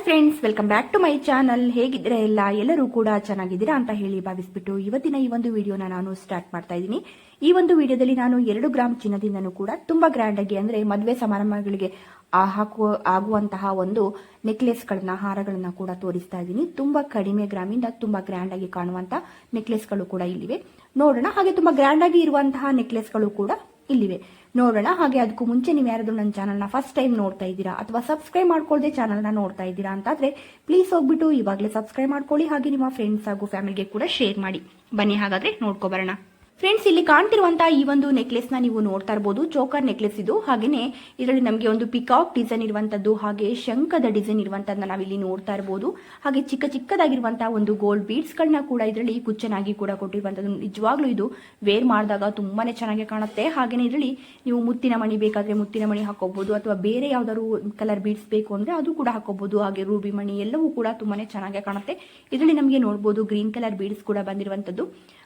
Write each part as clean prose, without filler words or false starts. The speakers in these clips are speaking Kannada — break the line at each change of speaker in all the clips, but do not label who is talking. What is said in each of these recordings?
Friends, welcome back to my channel. ಹೇಗಿದ್ದೀರಾ ಎಲ್ಲರೂ ಕೂಡ ಚೆನ್ನಾಗಿದ್ದೀರಾ ಅಂತ ಹೇಳಿ ಭಾವಿಸ್ಬಿಟ್ಟು ಇವತ್ತಿನ ಈ ಒಂದು ವಿಡಿಯೋನ ನಾನು ಸ್ಟಾರ್ಟ್ ಮಾಡ್ತಾ ಇದ್ದೀನಿ. ಈ ಒಂದು ವಿಡಿಯೋದಲ್ಲಿ ನಾನು 2 ಗ್ರಾಮ್ ಚಿನ್ನದಿಂದನೂ ಕೂಡ ತುಂಬಾ ಗ್ರ್ಯಾಂಡ್ ಆಗಿ ಅಂದ್ರೆ ಮದುವೆ ಸಮಾರಂಭಗಳಿಗೆ ಆಗುವಂತಹ ಒಂದು ನೆಕ್ಲೆಸ್ಗಳನ್ನ ಹಾರಗಳನ್ನ ಕೂಡ ತೋರಿಸ್ತಾ ಇದ್ದೀನಿ. ತುಂಬಾ ಕಡಿಮೆ ಗ್ರಾಮಿಂದ ತುಂಬಾ ಗ್ರ್ಯಾಂಡ್ ಆಗಿ ಕಾಣುವಂತ ನೆಕ್ಲೆಸ್ಗಳು ಕೂಡ ಇಲ್ಲಿವೆ ನೋಡೋಣ. ಹಾಗೆ ತುಂಬಾ ಗ್ರ್ಯಾಂಡ್ ಆಗಿ ಇರುವಂತಹ ನೆಕ್ಲೆಸ್ಗಳು ಕೂಡ ಇಲ್ಲಿವೆ ನೋಡೋಣ. ಹಾಗೆ ಅದಕ್ಕೂ ಮುಂಚೆ ನೀವು ಯಾರಾದ್ರೂ ನನ್ನ ಚಾನಲ್ನ ಫಸ್ಟ್ ಟೈಮ್ ನೋಡ್ತಾ ಇದ್ದೀರಾ ಅಥವಾ ಸಬ್ಸ್ಕ್ರೈಬ್ ಮಾಡ್ಕೊಳ್ಳದೆ ಚಾನಲ್ನ ನೋಡ್ತಾ ಇದ್ದೀರಾ ಅಂತಾದ್ರೆ ಪ್ಲೀಸ್ ಹೋಗ್ಬಿಟ್ಟು ಇವಾಗಲೇ ಸಬ್ಸ್ಕ್ರೈಬ್ ಮಾಡ್ಕೊಳ್ಳಿ. ಹಾಗೆ ನಿಮ್ಮ ಫ್ರೆಂಡ್ಸ್ ಹಾಗೂ ಫ್ಯಾಮಿಲಿಗೆ ಕೂಡ ಶೇರ್ ಮಾಡಿ. ಬನ್ನಿ ಹಾಗಾದ್ರೆ ನೋಡ್ಕೊಬರೋಣ. ಫ್ರೆಂಡ್ಸ್, ಇಲ್ಲಿ ಕಾಣ್ತಿರುವಂತಹ ಈ ಒಂದು ನೆಕ್ಲೆಸ್ ನ ನೀವು ನೋಡ್ತಾ ಇರಬಹುದು. ಚೋಕರ್ ನೆಕ್ಲೆಸ್ ಇದು. ಹಾಗೇನೆ ಇದರಲ್ಲಿ ನಮಗೆ ಒಂದು ಪಿಕಾಕ್ ಡಿಸೈನ್ ಇರುವಂತದ್ದು ಹಾಗೆ ಶಂಖದ ಡಿಸೈನ್ ಇರುವಂತದ್ದನ್ನ ನಾವಿಲ್ಲಿ ನೋಡ್ತಾ ಇರಬಹುದು. ಹಾಗೆ ಚಿಕ್ಕ ಚಿಕ್ಕದಾಗಿರುವಂತಹ ಒಂದು ಗೋಲ್ಡ್ ಬೀಡ್ಸ್ ಗಳನ್ನ ಕೂಡ ಇದರಲ್ಲಿ ಕುಚ್ಚನಾಗಿ ಕೂಡ ಕೊಟ್ಟಿರುವಂತದ್ದು. ನಿಜವಾಗ್ಲೂ ಇದು ವೇರ್ ಮಾಡಿದಾಗ ತುಂಬಾನೇ ಚೆನ್ನಾಗಿ ಕಾಣುತ್ತೆ. ಹಾಗೇನೆ ಇದರಲ್ಲಿ ನೀವು ಮುತ್ತಿನ ಮಣಿ ಬೇಕಾದ್ರೆ ಮುತ್ತಿನ ಮಣಿ ಹಾಕೋಬಹುದು ಅಥವಾ ಬೇರೆ ಯಾವ್ದಾದ್ರು ಕಲರ್ ಬೀಡ್ಸ್ ಬೇಕು ಅಂದ್ರೆ ಅದು ಕೂಡ ಹಾಕೋಬಹುದು. ಹಾಗೆ ರೂಬಿ ಮಣಿ ಎಲ್ಲವೂ ಕೂಡ ತುಂಬಾನೇ ಚೆನ್ನಾಗಿ ಕಾಣುತ್ತೆ. ಇದರಲ್ಲಿ ನಮಗೆ ನೋಡಬಹುದು ಗ್ರೀನ್ ಕಲರ್ ಬೀಡ್ಸ್ ಕೂಡ ಬಂದಿರುವಂತದ್ದು.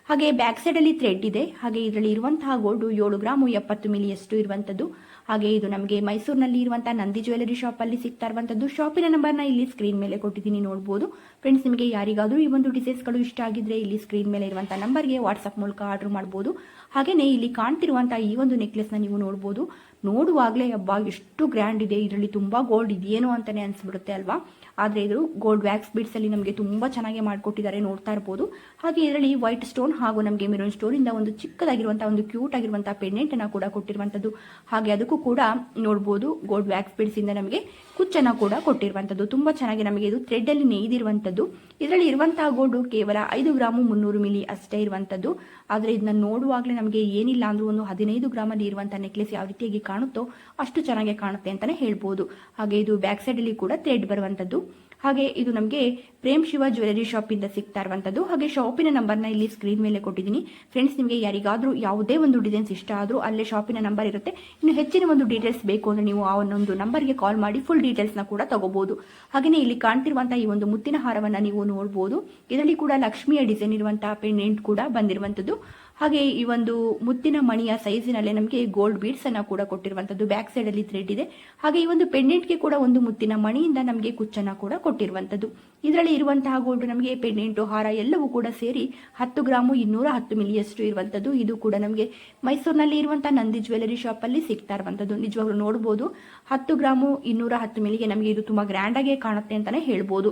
ಹಾಗೆ ಬ್ಯಾಕ್ ಸೈಡ್ ಅಲ್ಲಿ ಥ್ರೆಡ್ ಇದೆ. ಹಾಗೆ ಇದರಲ್ಲಿ ಇರುವಂತಹ ಗೋಲ್ಡ್ 7 ಗ್ರಾಮ್ 70 ಮಿಲಿಯಷ್ಟು ಇರುವಂತದ್ದು. ಹಾಗೆ ಇದು ನಮಗೆ ಮೈಸೂರಿನಲ್ಲಿ ಇರುವಂತಹ ನಂದಿ ಜ್ಯುವೆಲರಿ ಶಾಪ್ ಅಲ್ಲಿ ಸಿಗ್ತಾ ಇರುವಂತದ್ದು. ಶಾಪಿನ ನಂಬರ್ನ ಇಲ್ಲಿ ಸ್ಕ್ರೀನ್ ಮೇಲೆ ಕೊಟ್ಟಿದ್ದೀನಿ, ನೋಡಬಹುದು. ಫ್ರೆಂಡ್ಸ್, ನಿಮಗೆ ಯಾರಿಗಾದ್ರೂ ಈ ಒಂದು ಡಿಸೈನ್ಸ್ ಗಳು ಇಷ್ಟ ಆಗಿದ್ರೆ ಇಲ್ಲಿ ಸ್ಕ್ರೀನ್ ಮೇಲೆ ಇರುವಂತಹ ನಂಬರ್ಗೆ ವಾಟ್ಸ್ಆಪ್ ಮೂಲಕ ಆರ್ಡರ್ ಮಾಡಬಹುದು. ಹಾಗೇನೆ ಇಲ್ಲಿ ಕಾಣ್ತಿರುವಂತಹ ಈ ಒಂದು ನೆಕ್ಲೆಸ್ ನ ನೀವು ನೋಡಬಹುದು. ನೋಡುವಾಗಲೇ ಹಬ್ಬ ಎಷ್ಟು ಗ್ರ್ಯಾಂಡ್ ಇದೆ, ಇದರಲ್ಲಿ ತುಂಬಾ ಗೋಲ್ಡ್ ಇದೆಯೇನೋ ಅಂತಾನೆ ಅನ್ಸ್ಬಿಡುತ್ತೆ ಅಲ್ವಾ. ಆದ್ರೆ ಇದು ಗೋಲ್ಡ್ ವ್ಯಾಕ್ಸ್ ಬೀಡ್ಸ್ ಅಲ್ಲಿ ನಮಗೆ ತುಂಬಾ ಚೆನ್ನಾಗಿ ಮಾಡ್ಕೊಟ್ಟಿದ್ದಾರೆ, ನೋಡ್ತಾ ಇರಬಹುದು. ಹಾಗೆ ಇದರಲ್ಲಿ ವೈಟ್ ಸ್ಟೋನ್ ಹಾಗೂ ನಮಗೆ ಮೆರೂನ್ ಸ್ಟೋನ್ ಇಂದ ಒಂದು ಚಿಕ್ಕದಾಗಿರುವಂತಹ ಒಂದು ಕ್ಯೂಟ್ ಆಗಿರುವಂತಹ ಪೆಂಡೆಂಟ್ ಅನ್ನ ಕೂಡ ಕೊಟ್ಟಿರುವಂತದ್ದು. ಹಾಗೆ ಅದಕ್ಕೂ ಕೂಡ ನೋಡಬಹುದು ಗೋಲ್ಡ್ ವ್ಯಾಕ್ಸ್ ಬೀಡ್ಸ್ ಇಂದ ನಮಗೆ ಕುಚ್ಚನ್ನ ಕೂಡ ಕೊಟ್ಟಿರುವಂತದ್ದು. ತುಂಬಾ ಚೆನ್ನಾಗಿ ನಮಗೆ ಇದು ಥ್ರೆಡ್ ಅಲ್ಲಿ ನೇಯ್ದಿರುವಂತದ್ದು. ಇದರಲ್ಲಿ ಇರುವಂತಹ ಗೋಲ್ಡ್ ಕೇವಲ 5 ಗ್ರಾಮ್ 300 ಮಿಲಿ ಅಷ್ಟೇ ಇರುವಂತದ್ದು. ಆದ್ರೆ ಇದನ್ನ ನೋಡುವಾಗಲೇ ನಮಗೆ ಏನಿಲ್ಲ ಅಂದ್ರೂ ಒಂದು 15 ಗ್ರಾಮ್ ಅಲ್ಲಿ ಇರುವಂತಹ ನೆಕ್ಲೆಸ್ ಯಾವ ರೀತಿಯಾಗಿ ಕಾಣುತ್ತೋ ಅಷ್ಟು ಚೆನ್ನಾಗಿ ಕಾಣುತ್ತೆ ಅಂತಾನೆ ಹೇಳ್ಬೋದು. ಹಾಗೆ ಇದು ಬ್ಯಾಕ್ ಸೈಡ್ ಅಲ್ಲಿ ಕೂಡ ಥ್ರೆಡ್ ಬರುವಂತದ್ದು. ಹಾಗೆ ಇದು ನಮಗೆ ಪ್ರೇಮ್ ಶಿವ ಜ್ಯುವೆಲರಿ ಶಾಪ್ ಇಂದ ಸಿಗ್ತಾ ಇರುವಂತದ್ದು. ಹಾಗೆ ಶಾಪಿನ ನಂಬರ್ನ ಇಲ್ಲಿ ಸ್ಕ್ರೀನ್ ಮೇಲೆ ಕೊಟ್ಟಿದ್ದೀನಿ. ಫ್ರೆಂಡ್ಸ್, ನಿಮಗೆ ಯಾರಿಗಾದ್ರೂ ಯಾವುದೇ ಒಂದು ಡಿಸೈನ್ಸ್ ಇಷ್ಟ ಆದ್ರೂ ಅಲ್ಲೇ ಶಾಪಿನ ನಂಬರ್ ಇರುತ್ತೆ. ಇನ್ನು ಹೆಚ್ಚಿನ ಒಂದು ಡೀಟೇಲ್ಸ್ ಬೇಕು ಅಂದ್ರೆ ನೀವು ಆ ಒಂದು ನಂಬರ್ಗೆ ಕಾಲ್ ಮಾಡಿ ಫುಲ್ ಡೀಟೇಲ್ಸ್ ನ ಕೂಡ ತಗೋಬಹುದು. ಹಾಗೆಯೇ ಇಲ್ಲಿ ಕಾಣ್ತಿರುವಂತಹ ಈ ಒಂದು ಮುತ್ತಿನ ಹಾರವನ್ನ ನೀವು ನೋಡಬಹುದು. ಇದರಲ್ಲಿ ಕೂಡ ಲಕ್ಷ್ಮಿಯ ಡಿಸೈನ್ ಇರುವಂತಹ ಪೆಂಡೆಂಟ್ ಕೂಡ ಬಂದಿರುವಂತದ್ದು. ಹಾಗೆ ಈ ಒಂದು ಮುತ್ತಿನ ಮಣಿಯ ಸೈಜಿನಲ್ಲೇ ನಮಗೆ ಗೋಲ್ಡ್ ಬೀಡ್ಸ್ ಅನ್ನ ಕೂಡ ಕೊಟ್ಟಿರುವಂತದ್ದು. ಬ್ಯಾಕ್ ಸೈಡ್ ಅಲ್ಲಿ ಥ್ರೆಡ್ ಇದೆ. ಹಾಗೆ ಈ ಒಂದು ಪೆಂಡೆಂಟ್ಗೆ ಕೂಡ ಒಂದು ಮುತ್ತಿನ ಮಣಿಯಿಂದ ನಮಗೆ ಕುಚ್ಚನ್ನ ಕೂಡ ಕೊಟ್ಟಿರುವಂತದ್ದು. ಇದರಲ್ಲಿ ಇರುವಂತಹ ಗೋಲ್ಡ್ ನಮಗೆ ಪೆಂಡೆಂಟು ಹಾರ ಎಲ್ಲವೂ ಕೂಡ ಸೇರಿ 10 ಗ್ರಾಮ್ 210 ಮಿಲಿಯಷ್ಟು ಇರುವಂತದ್ದು. ಇದು ಕೂಡ ನಮಗೆ ಮೈಸೂರಿನಲ್ಲಿ ಇರುವಂತಹ ನಂದಿ ಜ್ಯುವೆಲರಿ ಶಾಪ್ ಅಲ್ಲಿ ಸಿಗ್ತಾ ಇರುವಂತದ್ದು. ನಿಜವಾಗ್ಲೂ ನೋಡಬಹುದು 10 ಗ್ರಾಮ್ 210 ಮಿಲಿಗೆ ನಮಗೆ ಇದು ತುಂಬಾ ಗ್ರ್ಯಾಂಡ್ ಆಗಿ ಕಾಣುತ್ತೆ ಅಂತಾನೆ ಹೇಳ್ಬೋದು.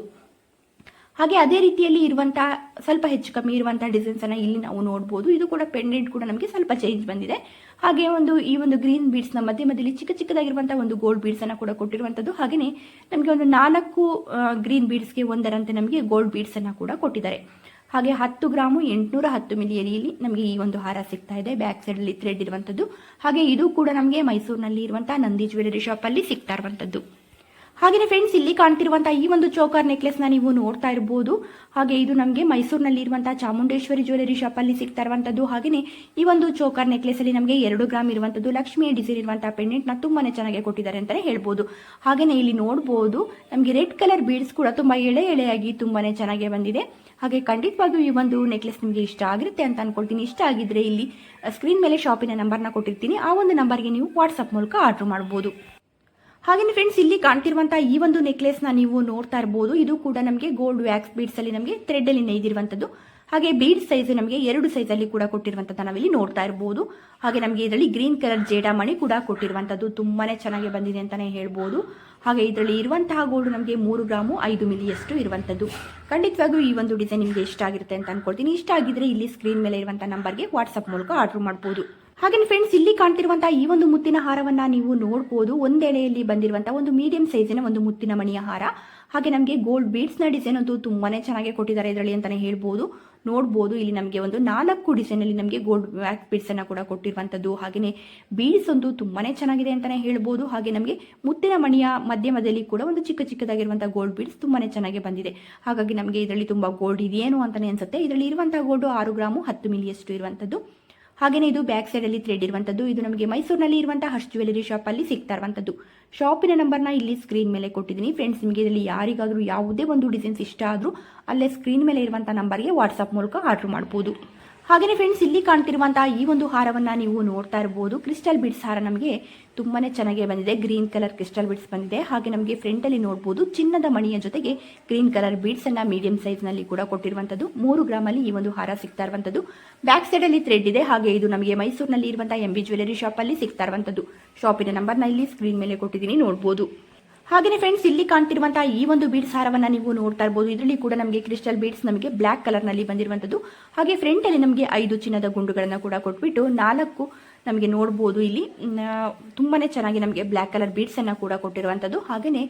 ಹಾಗೆ ಅದೇ ರೀತಿಯಲ್ಲಿ ಇರುವಂತಹ ಸ್ವಲ್ಪ ಹೆಚ್ಚು ಕಮ್ಮಿ ಇರುವಂತಹ ಡಿಸೈನ್ಸ್ ಅನ್ನ ಇಲ್ಲಿ ನಾವು ನೋಡಬಹುದು. ಇದು ಕೂಡ ಪೆಂಡೆಂಟ್ ಕೂಡ ನಮಗೆ ಸ್ವಲ್ಪ ಚೇಂಜ್ ಬಂದಿದೆ. ಹಾಗೆ ಈ ಒಂದು ಗ್ರೀನ್ ಬೀಡ್ಸ್ ನ ಮಧ್ಯದಲ್ಲಿ ಚಿಕ್ಕ ಚಿಕ್ಕದಾಗಿರುವಂತಹ ಒಂದು ಗೋಲ್ಡ್ ಬೀಡ್ಸ್ ಅನ್ನ ಕೂಡ ಕೊಟ್ಟಿರುವಂತದ್ದು. ಹಾಗೆಯೇ ನಮಗೆ ಒಂದು 4 ಗ್ರೀನ್ ಬೀಡ್ಸ್ಗೆ ಒಂದರಂತೆ ನಮಗೆ ಗೋಲ್ಡ್ ಬೀಡ್ಸ್ ಅನ್ನ ಕೂಡ ಕೊಟ್ಟಿದ್ದಾರೆ. ಹಾಗೆ 10 ಗ್ರಾಮ್ 810 ಮಿಲಿಯಲ್ಲಿ ನಮಗೆ ಈ ಒಂದು ಹಾರ ಸಿಗ್ತಾ ಇದೆ. ಬ್ಯಾಕ್ ಸೈಡ್ ಅಲ್ಲಿ ಥ್ರೆಡ್ ಇರುವಂತದ್ದು. ಹಾಗೆ ಇದು ಕೂಡ ನಮಗೆ ಮೈಸೂರಿನಲ್ಲಿ ಇರುವಂತಹ ನಂದಿ ಜ್ಯುವೆಲರಿ ಶಾಪ್ ಅಲ್ಲಿ ಸಿಗ್ತಾ ಇರುವಂತದ್ದು. ಹಾಗೆ ಫ್ರೆಂಡ್ಸ್, ಇಲ್ಲಿ ಕಾಣ್ತಿರುವಂತಹ ಈ ಒಂದು ಚೋಕರ್ ನೆಕ್ಲೆಸ್ ನ ನೀವು ನೋಡ್ತಾ ಇರಬಹುದು. ಹಾಗೆ ಇದು ನಮಗೆ ಮೈಸೂರಿನಲ್ಲಿ ಇರುವಂತಹ ಚಾಮುಂಡೇಶ್ವರಿ ಜ್ಯುವೆಲರಿ ಶಾಪ್ ಅಲ್ಲಿ ಸಿಗ್ತಾ ಇರುವಂತದ್ದು. ಹಾಗೆಯೇ ಈ ಒಂದು ಚೋಕರ್ ನೆಕ್ಲೆಸ್ ಅಲ್ಲಿ ನಮಗೆ 2 ಗ್ರಾಮ್ ಇರುವಂತದ್ದು ಲಕ್ಷ್ಮಿಯ ಡಿಸೈನ್ ಇರುವಂತಹ ಪೆಂಡೆಂಟ್ ನ ತುಂಬಾನೇ ಚೆನ್ನಾಗಿ ಕೊಟ್ಟಿದ್ದಾರೆ ಅಂತಾನೆ ಹೇಳ್ಬೋದು. ಹಾಗೆಯೇ ಇಲ್ಲಿ ನೋಡಬಹುದು ನಮಗೆ ರೆಡ್ ಕಲರ್ ಬೀಡ್ಸ್ ಕೂಡ ತುಂಬಾ ಎಳೆಯಾಗಿ ತುಂಬಾನೇ ಚೆನ್ನಾಗಿ ಬಂದಿದೆ. ಹಾಗೆ ಖಂಡಿತವಾಗಿಯೂ ಈ ಒಂದು ನೆಕ್ಲೆಸ್ ನಿಮಗೆ ಇಷ್ಟ ಆಗಿರುತ್ತೆ ಅಂತ ಅನ್ಕೊಳ್ತೀನಿ. ಇಷ್ಟ ಆಗಿದ್ರೆ ಇಲ್ಲಿ ಸ್ಕ್ರೀನ್ ಮೇಲೆ ಶಾಪಿನ ನಂಬರ್ನ ಕೊಟ್ಟಿರ್ತೀನಿ. ಆ ಒಂದು ನಂಬರ್ಗೆ ನೀವು ವಾಟ್ಸ್ಆಪ್ ಮೂಲಕ ಆರ್ಡರ್ ಮಾಡಬಹುದು. ಹಾಗೆ ಫ್ರೆಂಡ್ಸ್, ಇಲ್ಲಿ ಕಾಣ್ತಿರುವಂತಹ ಈ ಒಂದು ನೆಕ್ಲೆಸ್ ನ ನೀವು ನೋಡ್ತಾ ಇರಬಹುದು. ಇದು ಕೂಡ ನಮಗೆ ಗೋಲ್ಡ್ ವ್ಯಾಕ್ಸ್ ಬೀಡ್ಸ್ ಅಲ್ಲಿ ನಮಗೆ ಥ್ರೆಡ್ ಅಲ್ಲಿ ನೇಯ್ದಿರುವಂತದ್ದು. ಹಾಗೆ ಬೀಡ್ ಸೈಜ್ ನಮಗೆ 2 ಸೈಜ್ ಅಲ್ಲಿ ಕೂಡ ಕೊಟ್ಟಿರುವಂತದ್ದು ನಾವಿಲ್ಲಿ ನೋಡ್ತಾ ಇರಬಹುದು. ಹಾಗೆ ನಮಗೆ ಇದರಲ್ಲಿ ಗ್ರೀನ್ ಕಲರ್ ಜೇಡ ಮಣಿ ಕೂಡ ಕೊಟ್ಟಿರುವಂತದ್ದು. ತುಂಬಾನೇ ಚೆನ್ನಾಗಿ ಬಂದಿದೆ ಅಂತಾನೆ ಹೇಳ್ಬೋದು. ಹಾಗೆ ಇದರಲ್ಲಿ ಇರುವಂತಹ ಗೋಲ್ಡ್ ನಮಗೆ 3 ಗ್ರಾಮ್ 5 ಮಿಲಿಯಷ್ಟು ಇರುವಂತದ್ದು. ಖಂಡಿತವಾಗಿಯೂ ಈ ಒಂದು ಡಿಸೈನ್ ನಿಮಗೆ ಇಷ್ಟ ಆಗಿರುತ್ತೆ ಅಂತ ಅನ್ಕೊಳ್ತೀನಿ. ಇಷ್ಟ ಆಗಿದ್ರೆ ಇಲ್ಲಿ ಸ್ಕ್ರೀನ್ ಮೇಲೆ ಇರುವಂತಹ ನಂಬರ್ಗೆ ವಾಟ್ಸ್ಆಪ್ ಮೂಲಕ ಆರ್ಡರ್ ಮಾಡಬಹುದು. ಹಾಗೆ ಫ್ರೆಂಡ್ಸ್, ಇಲ್ಲಿ ಕಾಣ್ತಿರುವಂತಹ ಈ ಒಂದು ಮುತ್ತಿನ ಹಾರವನ್ನ ನೀವು ನೋಡಬಹುದು. ಒಂದೆಳೆಯಲ್ಲಿ ಬಂದಿರುವಂತಹ ಒಂದು ಮೀಡಿಯಂ ಸೈಜಿನ ಒಂದು ಮುತ್ತಿನ ಮಣಿಯ ಹಾರ. ಹಾಗೆ ನಮಗೆ ಗೋಲ್ಡ್ ಬೀಡ್ಸ್ ನ ಡಿಸೈನ್ ಅಂತೂ ತುಂಬಾನೇ ಚೆನ್ನಾಗಿ ಕೊಟ್ಟಿದ್ದಾರೆ ಇದರಲ್ಲಿ ಅಂತಾನೆ ಹೇಳ್ಬೋದು. ನೋಡಬಹುದು ಇಲ್ಲಿ ನಮಗೆ ಒಂದು 4 ಡಿಸೈನ್ ಅಲ್ಲಿ ನಮಗೆ ಗೋಲ್ಡ್ ವ್ಯಾಕ್ಸ್ ಬೀಡ್ಸ್ ಅನ್ನ ಕೂಡ ಕೊಟ್ಟಿರುವಂತದ್ದು. ಹಾಗೆಯೇ ಬೀಡ್ಸ್ ಅಂತೂ ತುಂಬಾನೇ ಚೆನ್ನಾಗಿದೆ ಅಂತಾನೆ ಹೇಳ್ಬೋದು. ಹಾಗೆ ನಮಗೆ ಮುತ್ತಿನ ಮಣಿಯ ಮಧ್ಯದಲ್ಲಿ ಕೂಡ ಒಂದು ಚಿಕ್ಕದಾಗಿರುವಂತಹ ಗೋಲ್ಡ್ ಬೀಡ್ಸ್ ತುಂಬಾನೇ ಚೆನ್ನಾಗಿ ಬಂದಿದೆ. ಹಾಗಾಗಿ ನಮಗೆ ಇದರಲ್ಲಿ ತುಂಬಾ ಗೋಲ್ಡ್ ಇದೆಯೇನೋ ಅಂತಾನೆ ಅನ್ಸುತ್ತೆ. ಇದರಲ್ಲಿ ಇರುವಂತಹ ಗೋಲ್ಡ್ 6 ಗ್ರಾಮ್ 10 ಮಿಲಿಯಷ್ಟು ಇರುವಂತದ್ದು. ಹಾಗೆಯೇ ಇದು ಬ್ಯಾಕ್ ಸೈಡ್ ಅಲ್ಲಿ ಥ್ರೆಡ್ ಇರುವಂತದ್ದು. ಇದು ನಮಗೆ ಮೈಸೂರಿನಲ್ಲಿ ಇರುವಂತಹ ಹರ್ಷ್ ಜ್ಯುವೆಲರಿ ಶಾಪ್ ಅಲ್ಲಿ ಸಿಗ್ತಾ ಇರುವಂತದ್ದು. ಶಾಪಿನ ನಂಬರ್ನ ಇಲ್ಲಿ ಸ್ಕ್ರೀನ್ ಮೇಲೆ ಕೊಟ್ಟಿದ್ದೀನಿ. ಫ್ರೆಂಡ್ಸ್, ನಿಮಗೆ ಇದರಲ್ಲಿ ಯಾರಿಗಾದ್ರೂ ಯಾವುದೇ ಒಂದು ಡಿಸೈನ್ಸ್ ಇಷ್ಟ ಆದ್ರೂ ಅಲ್ಲೇ ಸ್ಕ್ರೀನ್ ಮೇಲೆ ಇರುವಂತಹ ನಂಬರ್ಗೆ ವಾಟ್ಸ್ಆಪ್ ಮೂಲಕ ಆರ್ಡರ್ ಮಾಡಬಹುದು. ಹಾಗೆಯೇ ಫ್ರೆಂಡ್ಸ್, ಇಲ್ಲಿ ಕಾಣ್ತಿರುವಂತಹ ಈ ಒಂದು ಹಾರವನ್ನ ನೀವು ನೋಡ್ತಾ ಇರಬಹುದು. ಕ್ರಿಸ್ಟಲ್ ಬೀಡ್ಸ್ ಹಾರ ನಮಗೆ ತುಂಬಾನೇ ಚೆನ್ನಾಗಿ ಬಂದಿದೆ. ಗ್ರೀನ್ ಕಲರ್ ಕ್ರಿಸ್ಟಲ್ ಬೀಡ್ಸ್ ಬಂದಿದೆ. ಹಾಗೆ ನಮಗೆ ಫ್ರಂಟ್ ಅಲ್ಲಿ ನೋಡಬಹುದು ಚಿನ್ನದ ಮಣಿಯ ಜೊತೆಗೆ ಗ್ರೀನ್ ಕಲರ್ ಬೀಡ್ಸ್ ಅನ್ನ ಮೀಡಿಯಂ ಸೈಜ್ ನಲ್ಲಿ ಕೂಡ ಕೊಟ್ಟಿರುವಂತದ್ದು. 3 ಗ್ರಾಮ್ ಅಲ್ಲಿ ಈ ಒಂದು ಹಾರ ಸಿಗ್ತಾ ಇರುವಂತದ್ದು. ಬ್ಯಾಕ್ ಸೈಡ್ ಅಲ್ಲಿ ಥ್ರೆಡ್ ಇದೆ. ಹಾಗೆ ಇದು ನಮಗೆ ಮೈಸೂರಿನಲ್ಲಿ ಇರುವಂತಹ MB ಜ್ಯುವೆಲರಿ ಶಾಪ್ ಅಲ್ಲಿ ಸಿಗ್ತಾ ಇರುವಂತದ್ದು. ಶಾಪಿನ ನಂಬರ್ ನ ಇಲ್ಲಿ ಸ್ಕ್ರೀನ್ ಮೇಲೆ ಕೊಟ್ಟಿದ್ದೀನಿ, ನೋಡಬಹುದು. ಹಾಗೆಯೇ ಫ್ರೆಂಡ್ಸ್, ಇಲ್ಲಿ ಕಾಣ್ತಿರುವಂತಹ ಈ ಒಂದು ಬೀಡ್ಸ್ ಹಾರವನ್ನ ನೀವು ನೋಡ್ತಾ ಇರಬಹುದು. ಇದರಲ್ಲಿ ಕೂಡ ನಮಗೆ ಕ್ರಿಸ್ಟಲ್ ಬೀಡ್ಸ್ ನಮಗೆ ಬ್ಲಾಕ್ ಕಲರ್ ನಲ್ಲಿ ಬಂದಿರುವಂತದ್ದು. ಹಾಗೆ ಫ್ರಂಟ್ ಅಲ್ಲಿ ನಮಗೆ 5 ಚಿನ್ನದ ಗುಂಡುಗಳನ್ನ ಕೂಡ ಕೊಟ್ಬಿಟ್ಟು 4 ನಮಗೆ ನೋಡಬಹುದು. ಇಲ್ಲಿ ತುಂಬಾನೇ ಚೆನ್ನಾಗಿ ನಮಗೆ ಬ್ಲಾಕ್ ಕಲರ್ ಬೀಡ್ಸ್ ಅನ್ನ ಕೂಡ ಕೊಟ್ಟಿರುವಂತದ್ದು. ಹಾಗೆಯೇ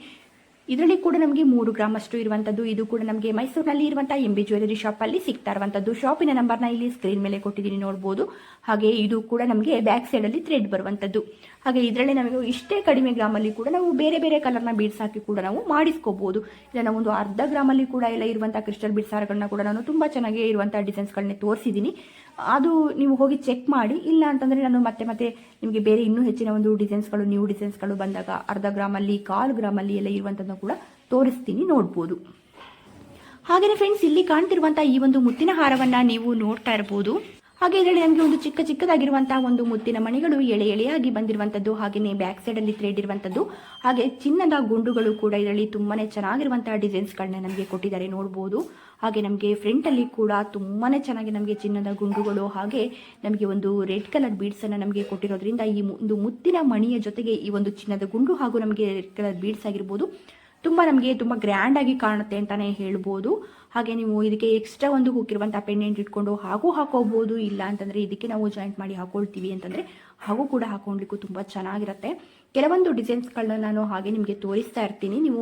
ಇದರಲ್ಲಿ ಕೂಡ ನಮಗೆ 3 ಗ್ರಾಮ್ ಅಷ್ಟು ಇರುವಂತದ್ದು. ಇದು ಕೂಡ ನಮಗೆ ಮೈಸೂರಿನಲ್ಲಿ ಇರುವಂತಹ MB ಜ್ಯುವೆಲರಿ ಶಾಪ್ ಅಲ್ಲಿ ಸಿಗ್ತಾ ಇರುವಂತದ್ದು. ಶಾಪಿನ ನಂಬರ್ ನ ಇಲ್ಲಿ ಸ್ಕ್ರೀನ್ ಮೇಲೆ ಕೊಟ್ಟಿದ್ದೀನಿ, ನೋಡಬಹುದು. ಹಾಗೆ ಇದು ಕೂಡ ನಮಗೆ ಬ್ಯಾಕ್ ಸೈಡ್ ಅಲ್ಲಿ ಥ್ರೆಡ್ ಬರುವಂತದ್ದು. ಹಾಗೆ ಇದರಲ್ಲಿ ನಮಗೆ ಇಷ್ಟೇ ಕಡಿಮೆ ಗ್ರಾಮ್ ಅಲ್ಲಿ ಕೂಡ ನಾವು ಬೇರೆ ಬೇರೆ ಕಲರ್ ನ ಬೀಡ್ಸ್ ಹಾಕಿ ಕೂಡ ನಾವು ಮಾಡಿಸ್ಕೋಬಹುದು. ಇಲ್ಲ ನಾವು ಒಂದು ಅರ್ಧ ಗ್ರಾಮ್ ಅಲ್ಲಿ ಕೂಡ ಎಲ್ಲ ಇರುವಂತಹ ಕ್ರಿಸ್ಟಲ್ ಬೀಡ್ಸ್ ಹಾರಗಳನ್ನ ಕೂಡ ನಾನು ತುಂಬಾ ಚೆನ್ನಾಗಿ ಇರುವಂತಹ ಡಿಸೈನ್ಸ್ ಗಳನ್ನ ತೋರಿಸಿದ್ದೀನಿ. ಅದು ನೀವು ಹೋಗಿ ಚೆಕ್ ಮಾಡಿ. ಇಲ್ಲ ಅಂತಂದ್ರೆ ನಾನು ಮತ್ತೆ ನಿಮಗೆ ಬೇರೆ ಇನ್ನೂ ಹೆಚ್ಚಿನ ಒಂದು ಡಿಸೈನ್ಸ್ಗಳು, ನ್ಯೂ ಡಿಸೈನ್ಸ್ಗಳು ಬಂದಾಗ ಅರ್ಧ ಗ್ರಾಮ್ ಅಲ್ಲಿ, 1/4 ಗ್ರಾಮ್ ಅಲ್ಲಿ ಎಲ್ಲ ಇರುವಂತದ್ದನ್ನ ಕೂಡ ತೋರಿಸ್ತೀನಿ, ನೋಡಬಹುದು. ಹಾಗೆಯೇ ಫ್ರೆಂಡ್ಸ್, ಇಲ್ಲಿ ಕಾಣ್ತಿರುವಂತಹ ಈ ಒಂದು ಮುತ್ತಿನ ಹಾರವನ್ನ ನೀವು ನೋಡ್ತಾ ಇರಬಹುದು. ಹಾಗೆ ಇದರಲ್ಲಿ ನಮಗೆ ಒಂದು ಚಿಕ್ಕದಾಗಿರುವಂತಹ ಒಂದು ಮುತ್ತಿನ ಮಣಿಗಳು ಎಳೆಯಾಗಿ ಬಂದಿರುವಂತದ್ದು. ಹಾಗೆಯೇ ಬ್ಯಾಕ್ ಸೈಡ್ ಅಲ್ಲಿ ಥ್ರೆಡ್ ಇರುವಂತದ್ದು. ಹಾಗೆ ಚಿನ್ನದ ಗುಂಡುಗಳು ಕೂಡ ಇದರಲ್ಲಿ ತುಂಬಾನೇ ಚೆನ್ನಾಗಿರುವಂತಹ ಡಿಸೈನ್ಸ್ ಗಳನ್ನ ನಮಗೆ ಕೊಟ್ಟಿದ್ದಾರೆ, ನೋಡಬಹುದು. ಹಾಗೆ ನಮಗೆ ಫ್ರಂಟ್ ಅಲ್ಲಿ ಕೂಡ ತುಂಬಾನೇ ಚೆನ್ನಾಗಿ ನಮಗೆ ಚಿನ್ನದ ಗುಂಡುಗಳು, ಹಾಗೆ ನಮಗೆ ಒಂದು ರೆಡ್ ಕಲರ್ ಬೀಡ್ಸ್ ಅನ್ನ ನಮಗೆ ಕೊಟ್ಟಿರೋದ್ರಿಂದ ಈ ಒಂದು ಮುತ್ತಿನ ಮಣಿಯ ಜೊತೆಗೆ ಈ ಒಂದು ಚಿನ್ನದ ಗುಂಡು ಹಾಗೂ ನಮಗೆ ರೆಡ್ ಕಲರ್ ಬೀಡ್ಸ್ ಆಗಿರ್ಬೋದು ನಮಗೆ ತುಂಬಾ ಗ್ರ್ಯಾಂಡ್ ಆಗಿ ಕಾಣುತ್ತೆ ಅಂತಾನೆ ಹೇಳ್ಬೋದು. ಹಾಗೆ ನೀವು ಇದಕ್ಕೆ ಎಕ್ಸ್ಟ್ರಾ ಒಂದು ಹೋಗಿರುವಂತಹ ಪೆಂಡೆಂಟ್ ಇಟ್ಕೊಂಡು ಹಾಗೂ ಹಾಕೋಬಹುದು. ಇಲ್ಲ ಅಂತಂದ್ರೆ ಇದಕ್ಕೆ ನಾವು ಜಾಯಿಂಟ್ ಮಾಡಿ ಹಾಕೊಳ್ತೀವಿ ಅಂತಂದ್ರೆ ಹಾಗೂ ಕೂಡ ಹಾಕೊಂಡ್ಲಿಕ್ಕೂ ತುಂಬಾ ಚೆನ್ನಾಗಿರುತ್ತೆ. ಕೆಲವೊಂದು ಡಿಸೈನ್ಸ್ಗಳನ್ನ ನಾನು ಹಾಗೆ ನಿಮಗೆ ತೋರಿಸ್ತಾ ಇರ್ತೀನಿ. ನೀವು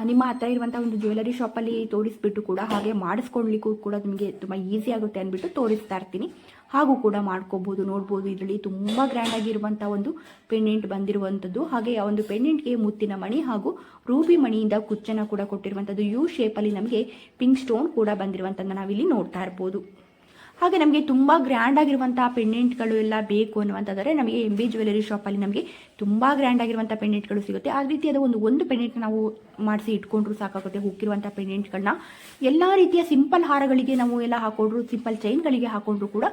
ನಿಮ್ಮ ಹತ್ರ ಇರುವಂತಹ ಒಂದು ಜ್ಯುವೆಲರಿ ಶಾಪ್ ಅಲ್ಲಿ ತೋರಿಸ್ಬಿಟ್ಟು ಕೂಡ ಹಾಗೆ ಮಾಡಿಸ್ಕೊಳ್ಲಿಕ್ಕೂ ಕೂಡ ನಿಮಗೆ ತುಂಬಾ ಈಸಿ ಆಗುತ್ತೆ ಅಂದ್ಬಿಟ್ಟು ತೋರಿಸ್ತಾ ಇರ್ತೀನಿ. ಹಾಗೂ ಕೂಡ ಮಾಡ್ಕೋಬಹುದು, ನೋಡ್ಬೋದು. ಇದರಲ್ಲಿ ತುಂಬಾ ಗ್ರ್ಯಾಂಡ್ ಆಗಿರುವಂತಹ ಒಂದು ಪೆಂಡೆಂಟ್ ಬಂದಿರುವಂತದ್ದು. ಹಾಗೆ ಆ ಒಂದು ಪೆಂಡೆಂಟ್ಗೆ ಮುತ್ತಿನ ಮಣಿ ಹಾಗೂ ರೂಬಿ ಮಣಿಯಿಂದ ಕುಚ್ಚನ್ನ ಕೂಡ ಕೊಟ್ಟಿರುವಂತದ್ದು. ಯು ಶೇಪ್ ಅಲ್ಲಿ ನಮಗೆ ಪಿಂಕ್ ಸ್ಟೋನ್ ಕೂಡ ಬಂದಿರುವಂತದ್ದನ್ನ ನಾವಿಲ್ಲಿ ನೋಡ್ತಾ ಇರಬಹುದು. ಹಾಗೆ ನಮಗೆ ತುಂಬಾ ಗ್ರ್ಯಾಂಡ್ ಆಗಿರುವಂತಹ ಪೆಂಡೆಂಟ್ಗಳು ಎಲ್ಲ ಬೇಕು ಅನ್ನುವಂಥದ್ದರೆ ನಮಗೆ MB ಜ್ಯುವೆಲರಿ ಶಾಪ್ ಅಲ್ಲಿ ನಮಗೆ ತುಂಬಾ ಗ್ರ್ಯಾಂಡ್ ಆಗಿರುವಂತಹ ಪೆಂಡೆಂಟ್ಗಳು ಸಿಗುತ್ತೆ. ಆ ರೀತಿಯಾದ ಒಂದು ಪೆಂಡೆಂಟ್ ನಾವು ಮಾಡಿಸಿ ಇಟ್ಕೊಂಡ್ರು ಸಾಕಾಗುತ್ತೆ. ಹೋಗಿರುವಂತಹ ಪೆಂಡೆಂಟ್ಗಳನ್ನ ಎಲ್ಲಾ ರೀತಿಯ ಸಿಂಪಲ್ ಹಾರಗಳಿಗೆ ನಾವು ಎಲ್ಲ ಹಾಕೊಂಡ್ರು, ಸಿಂಪಲ್ ಚೈನ್ಗಳಿಗೆ ಹಾಕೊಂಡ್ರು ಕೂಡ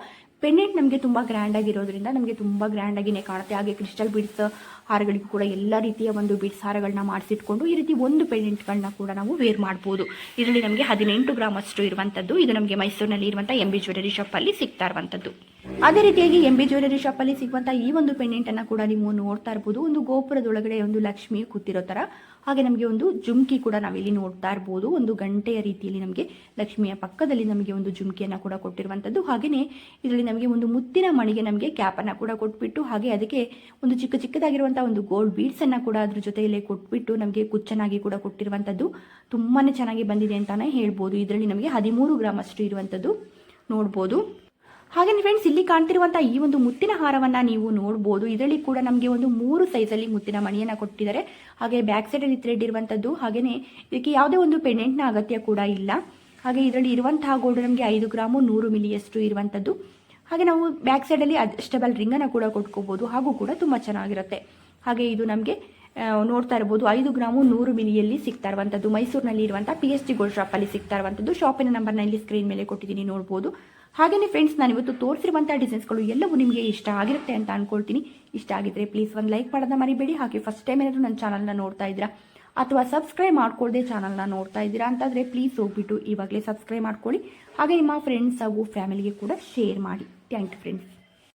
ಪೆಂಡೆಂಟ್ ನಮಗೆ ತುಂಬಾ ಗ್ರ್ಯಾಂಡ್ ಆಗಿರೋದ್ರಿಂದ ನಮಗೆ ತುಂಬಾ ಗ್ರ್ಯಾಂಡ್ ಆಗಿನೇ ಕಾಣುತ್ತೆ. ಹಾಗೆ ಕ್ರಿಸ್ಟಲ್ ಬೀಡ್ಸ್ ಹಾರಗಳಿಗೂ ಕೂಡ ಎಲ್ಲ ರೀತಿಯ ಒಂದು ಬೀಡ್ಸ್ ಹಾರಗಳನ್ನ ಮಾಡಿಸಿಟ್ಕೊಂಡು ಈ ರೀತಿ ಒಂದು ಪೆಂಡೆಂಟ್ಗಳನ್ನ ಕೂಡ ನಾವು ವೇರ್ ಮಾಡಬಹುದು. ಇದರಲ್ಲಿ ನಮಗೆ 18 ಗ್ರಾಮ್ ಅಷ್ಟು ಇರುವಂತದ್ದು. ಇದು ನಮಗೆ ಮೈಸೂರಿನಲ್ಲಿ ಇರುವಂತಹ MB ಜ್ಯುವೆಲರಿ ಶಾಪ್ ಅಲ್ಲಿ ಸಿಗ್ತಾ ಇರುವಂತದ್ದು. ಅದೇ ರೀತಿಯಾಗಿ MB ಜ್ಯುವೆಲರಿ ಶಾಪ್ ಅಲ್ಲಿ ಸಿಗುವಂತಹ ಈ ಒಂದು ಪೆಂಡೆಂಟ್ ಅನ್ನ ಕೂಡ ನೀವು ನೋಡ್ತಾ ಇರಬಹುದು. ಒಂದು ಗೋಪುರದೊಳಗಡೆ ಒಂದು ಲಕ್ಷ್ಮಿ ಕೂತಿರೋ ತರ. ಹಾಗೆ ನಮಗೆ ಒಂದು ಜುಮ್ಕಿ ಕೂಡ ನಾವಿಲ್ಲಿ ನೋಡ್ತಾ ಇರಬಹುದು. ಒಂದು ಗಂಟೆಯ ರೀತಿಯಲ್ಲಿ ನಮಗೆ ಲಕ್ಷ್ಮಿಯ ಪಕ್ಕದಲ್ಲಿ ನಮಗೆ ಒಂದು ಜುಮ್ಕಿಯನ್ನ ಕೂಡ ಕೊಟ್ಟಿರುವಂತದ್ದು. ಹಾಗೆಯೇ ಇದರಲ್ಲಿ ನಮಗೆ ಒಂದು ಮುತ್ತಿನ ಮಣಿಗೆ ನಮಗೆ ಕ್ಯಾಪ್ ಅನ್ನ ಕೂಡ ಕೊಟ್ಬಿಟ್ಟು, ಹಾಗೆ ಅದಕ್ಕೆ ಒಂದು ಚಿಕ್ಕದಾಗಿರುವಂತಹ ಒಂದು ಗೋಲ್ಡ್ ಬೀಡ್ಸ್ ಅನ್ನ ಕೂಡ ಅದ್ರ ಜೊತೆಯಲ್ಲೇ ಕೊಟ್ಬಿಟ್ಟು ನಮಗೆ ಕುಚ್ಚನಾಗಿ ಕೂಡ ಕೊಟ್ಟಿರುವಂತದ್ದು. ತುಂಬಾನೇ ಚೆನ್ನಾಗಿ ಬಂದಿದೆ ಅಂತಾನೆ ಹೇಳ್ಬೋದು. ಇದರಲ್ಲಿ ನಮಗೆ 13 ಗ್ರಾಮ್ ಅಷ್ಟು ಇರುವಂತದ್ದು, ನೋಡ್ಬೋದು. ಹಾಗೆ ಫ್ರೆಂಡ್ಸ್, ಇಲ್ಲಿ ಕಾಣ್ತಿರುವಂತಹ ಈ ಒಂದು ಮುತ್ತಿನ ಹಾರವನ್ನ ನೀವು ನೋಡಬಹುದು. ಇದರಲ್ಲಿ ಕೂಡ ನಮಗೆ ಒಂದು 3 ಸೈಜ್ ಅಲ್ಲಿ ಮುತ್ತಿನ ಮಣಿಯನ್ನ ಕೊಟ್ಟಿದ್ದಾರೆ. ಹಾಗೆ ಬ್ಯಾಕ್ ಸೈಡ್ ಅಲ್ಲಿ ಥ್ರೆಡ್ ಇರುವಂತದ್ದು. ಹಾಗೇನೆ ಇದಕ್ಕೆ ಯಾವುದೇ ಒಂದು ಪೆಂಡೆಂಟ್ ನ ಅಗತ್ಯ ಕೂಡ ಇಲ್ಲ. ಹಾಗೆ ಇದರಲ್ಲಿ ಇರುವಂತಹ ಗೋಲ್ಡ್ ನಮಗೆ 5 ಗ್ರಾಮ್ 100 ಮಿಲಿಯಷ್ಟು ಇರುವಂತದ್ದು. ಹಾಗೆ ನಾವು ಬ್ಯಾಕ್ ಸೈಡ್ ಅಲ್ಲಿ ಅಡ್ಜಸ್ಟಬಲ್ ರಿಂಗ್ ಅನ್ನ ಕೂಡ ಕೊಟ್ಕೋಬಹುದು, ಹಾಗೂ ಕೂಡ ತುಂಬಾ ಚೆನ್ನಾಗಿರುತ್ತೆ. ಹಾಗೆ ಇದು ನಮಗೆ ನೋಡ್ತಾ ಇರಬಹುದು 5 ಗ್ರಾಮ್ 100 ಮಿಲಿಯಲ್ಲಿ ಸಿಗ್ತಾ ಇರುವಂತದ್ದು. ಮೈಸೂರಿನಲ್ಲಿ ಇರುವಂತಹ PST ಗೋಲ್ಡ್ ಶಾಪ್ ಅಲ್ಲಿ ಸಿಗ್ತಾ ಇರುವಂತದ್ದು. ಶಾಪಿನ ನಂಬರ್ ನ ಇಲ್ಲಿ ಸ್ಕ್ರೀನ್ ಮೇಲೆ ಕೊಟ್ಟಿದ್ದೀನಿ, ನೋಡಬಹುದು. ಹಾಗೆಯೇ ಫ್ರೆಂಡ್ಸ್, ನಾನು ಇವತ್ತು ತೋರಿಸಿರುವಂತಹ ಡಿಸೈನ್ಸ್ಗಳು ಎಲ್ಲವೂ ನಿಮಗೆ ಇಷ್ಟ ಆಗಿರುತ್ತೆ ಅಂತ ಅನ್ಕೊಳ್ತೀನಿ. ಇಷ್ಟ ಆಗಿದ್ರೆ ಪ್ಲೀಸ್ ಒಂದು ಲೈಕ್ ಮಾಡೋದನ್ನ ಮರಿಬೇಡಿ. ಹಾಗೆ ಫಸ್ಟ್ ಟೈಮ್ ಏನಾದರೂ ನನ್ನ ಚಾನಲ್ನ ನೋಡ್ತಾ ಇದ್ದೀರಾ ಅಥವಾ ಸಬ್ಸ್ಕ್ರೈಬ್ ಮಾಡ್ಕೊಳ್ಳದೆ ಚಾನಲ್ನ ನೋಡ್ತಾ ಇದ್ದೀರಾ ಅಂತಂದರೆ ಪ್ಲೀಸ್ ಹೋಗ್ಬಿಟ್ಟು ಇವಾಗಲೇ ಸಬ್ಸ್ಕ್ರೈಬ್ ಮಾಡ್ಕೊಳ್ಳಿ. ಹಾಗೆ ನಿಮ್ಮ ಫ್ರೆಂಡ್ಸ್ ಹಾಗೂ ಫ್ಯಾಮಿಲಿಗೆ ಕೂಡ ಶೇರ್ ಮಾಡಿ. Thank you friends.